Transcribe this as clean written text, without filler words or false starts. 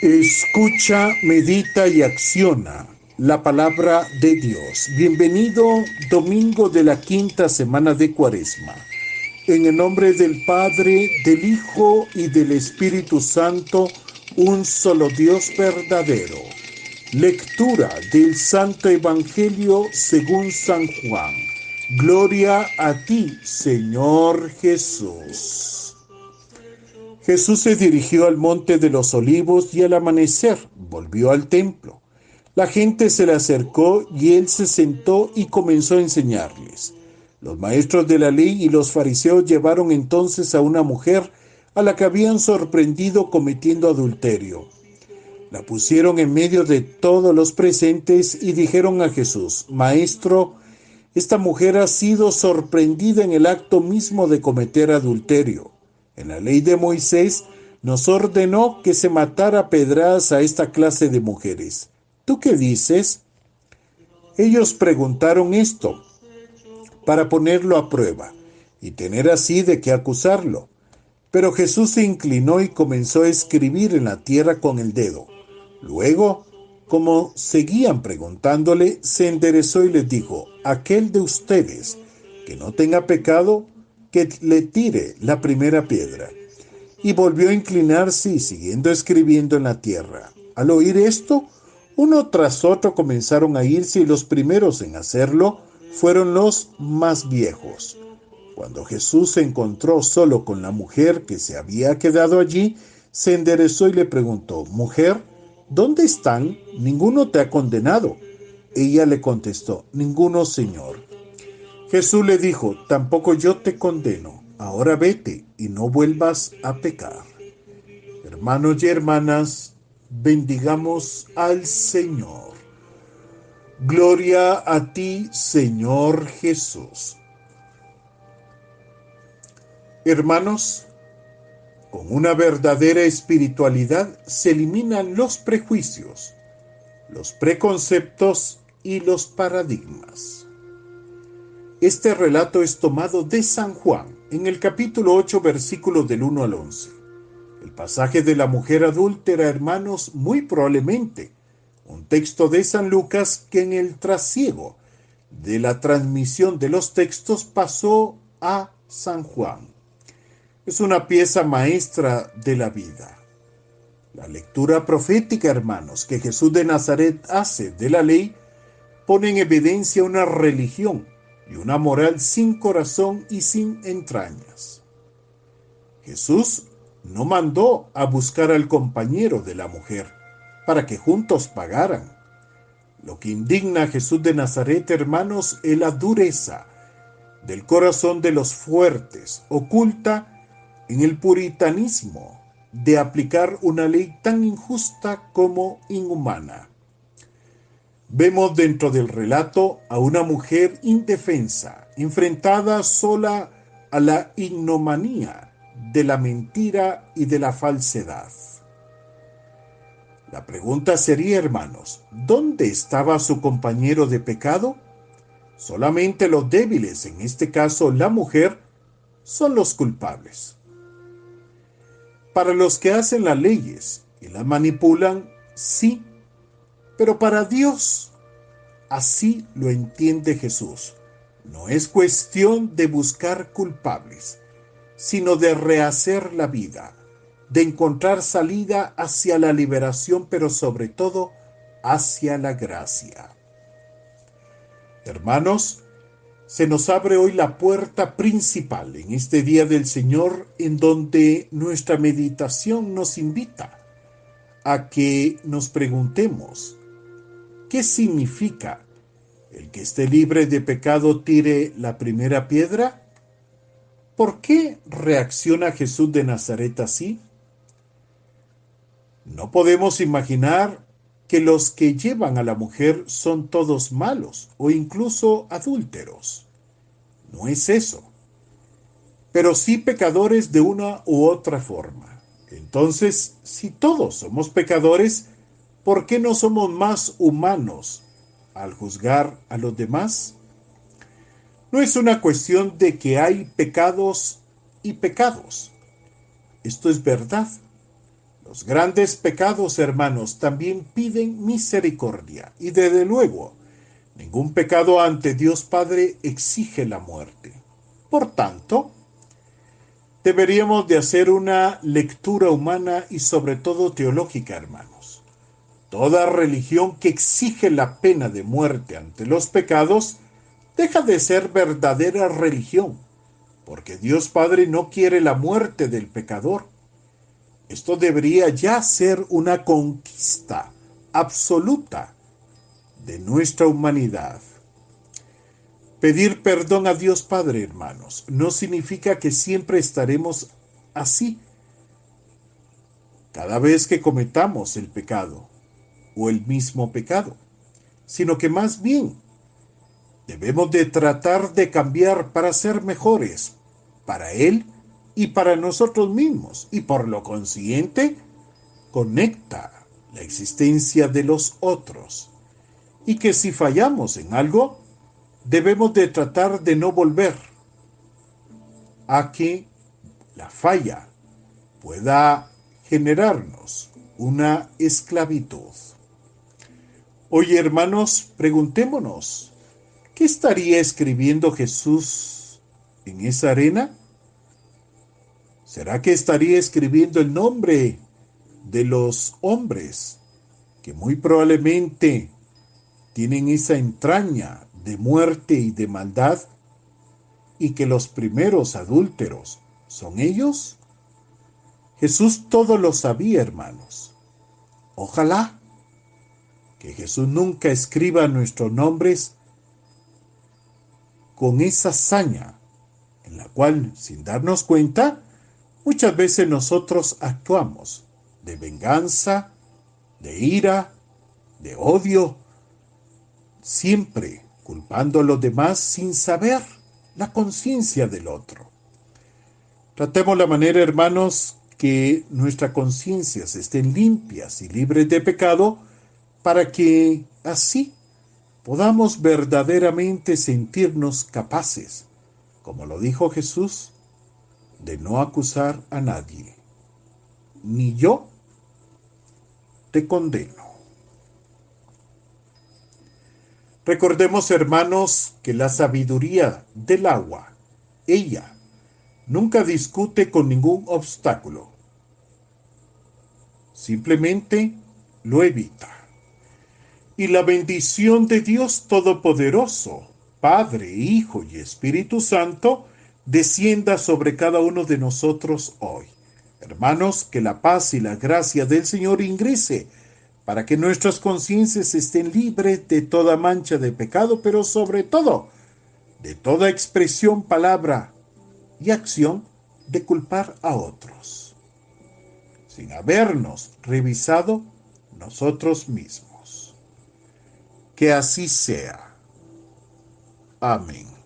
Escucha, medita y acciona la palabra de Dios. Bienvenido domingo de la quinta semana de Cuaresma. En el nombre del Padre, del Hijo y del Espíritu Santo, un solo Dios verdadero. Lectura del Santo Evangelio según San Juan. Gloria a ti, Señor Jesús. Jesús se dirigió al monte de los olivos y al amanecer volvió al templo. La gente se le acercó y él se sentó y comenzó a enseñarles. Los maestros de la ley y los fariseos llevaron entonces a una mujer a la que habían sorprendido cometiendo adulterio. La pusieron en medio de todos los presentes y dijeron a Jesús: Maestro, esta mujer ha sido sorprendida en el acto mismo de cometer adulterio. En la ley de Moisés nos ordenó que se matara a pedradas a esta clase de mujeres. ¿Tú qué dices? Ellos preguntaron esto para ponerlo a prueba y tener así de qué acusarlo. Pero Jesús se inclinó y comenzó a escribir en la tierra con el dedo. Luego, como seguían preguntándole, se enderezó y les dijo: Aquel de ustedes que no tenga pecado, que le tire la primera piedra. Y volvió a inclinarse y siguiendo escribiendo en la tierra. Al oír esto, uno tras otro comenzaron a irse y los primeros en hacerlo fueron los más viejos. Cuando Jesús se encontró solo con la mujer que se había quedado allí, se enderezó y le preguntó: Mujer, ¿dónde están? Ninguno te ha condenado. Ella le contestó: Ninguno, Señor. Jesús le dijo: Tampoco yo te condeno. Ahora vete y no vuelvas a pecar. Hermanos y hermanas, bendigamos al Señor. Gloria a ti, Señor Jesús. Hermanos, con una verdadera espiritualidad se eliminan los prejuicios, los preconceptos y los paradigmas. Este relato es tomado de San Juan, en el capítulo 8, versículos del 1 al 11. El pasaje de la mujer adúltera, hermanos, muy probablemente un texto de San Lucas que en el trasiego de la transmisión de los textos pasó a San Juan. Es una pieza maestra de la vida. La lectura profética, hermanos, que Jesús de Nazaret hace de la ley pone en evidencia una religión y una moral sin corazón y sin entrañas. Jesús no mandó a buscar al compañero de la mujer para que juntos pagaran. Lo que indigna a Jesús de Nazaret, hermanos, es la dureza del corazón de los fuertes, oculta en el puritanismo de aplicar una ley tan injusta como inhumana. Vemos dentro del relato a una mujer indefensa, enfrentada sola a la ignominia de la mentira y de la falsedad. La pregunta sería, hermanos, ¿dónde estaba su compañero de pecado? Solamente los débiles, en este caso la mujer, son los culpables. Para los que hacen las leyes y las manipulan, sí, pero para Dios, así lo entiende Jesús. No es cuestión de buscar culpables, sino de rehacer la vida, de encontrar salida hacia la liberación, pero sobre todo hacia la gracia. Hermanos, se nos abre hoy la puerta principal en este día del Señor, en donde nuestra meditación nos invita a que nos preguntemos: ¿qué significa el que esté libre de pecado tire la primera piedra? ¿Por qué reacciona Jesús de Nazaret así? No podemos imaginar que los que llevan a la mujer son todos malos o incluso adúlteros. No es eso, pero sí pecadores de una u otra forma. Entonces, si todos somos pecadores, ¿por qué no somos más humanos al juzgar a los demás? No es una cuestión de que hay pecados y pecados. Esto es verdad. Los grandes pecados, hermanos, también piden misericordia y desde luego, ningún pecado ante Dios Padre exige la muerte. Por tanto, deberíamos de hacer una lectura humana y sobre todo teológica, hermanos. Toda religión que exige la pena de muerte ante los pecados deja de ser verdadera religión, porque Dios Padre no quiere la muerte del pecador. Esto debería ya ser una conquista absoluta de nuestra humanidad. Pedir perdón a Dios Padre, hermanos, no significa que siempre estaremos así cada vez que cometamos el pecado o el mismo pecado, sino que más bien debemos de tratar de cambiar para ser mejores, para Él y para nosotros mismos, y por lo consiguiente, conecta la existencia de los otros, y que si fallamos en algo, debemos de tratar de no volver a que la falla pueda generarnos una esclavitud. Hoy, hermanos, preguntémonos, ¿qué estaría escribiendo Jesús en esa arena? ¿Será que estaría escribiendo el nombre de los hombres que muy probablemente tienen esa entraña de muerte y de maldad y que los primeros adúlteros son ellos? Jesús todo lo sabía, hermanos. Ojalá que Jesús nunca escriba nuestros nombres con esa saña en la cual, sin darnos cuenta, muchas veces nosotros actuamos de venganza, de ira, de odio, siempre culpando a los demás sin saber la conciencia del otro. Tratemos la manera, hermanos, que nuestras conciencias estén limpias y libres de pecado para que así podamos verdaderamente sentirnos capaces, como lo dijo Jesús, de no acusar a nadie. Ni yo te condeno. Recordemos, hermanos, que la sabiduría del agua, ella, nunca discute con ningún obstáculo. Simplemente lo evita. Y la bendición de Dios Todopoderoso, Padre, Hijo y Espíritu Santo, descienda sobre cada uno de nosotros hoy. Hermanos, que la paz y la gracia del Señor ingrese para que nuestras conciencias estén libres de toda mancha de pecado, pero sobre todo de toda expresión, palabra y acción de culpar a otros, sin habernos revisado nosotros mismos. Que así sea. Amén.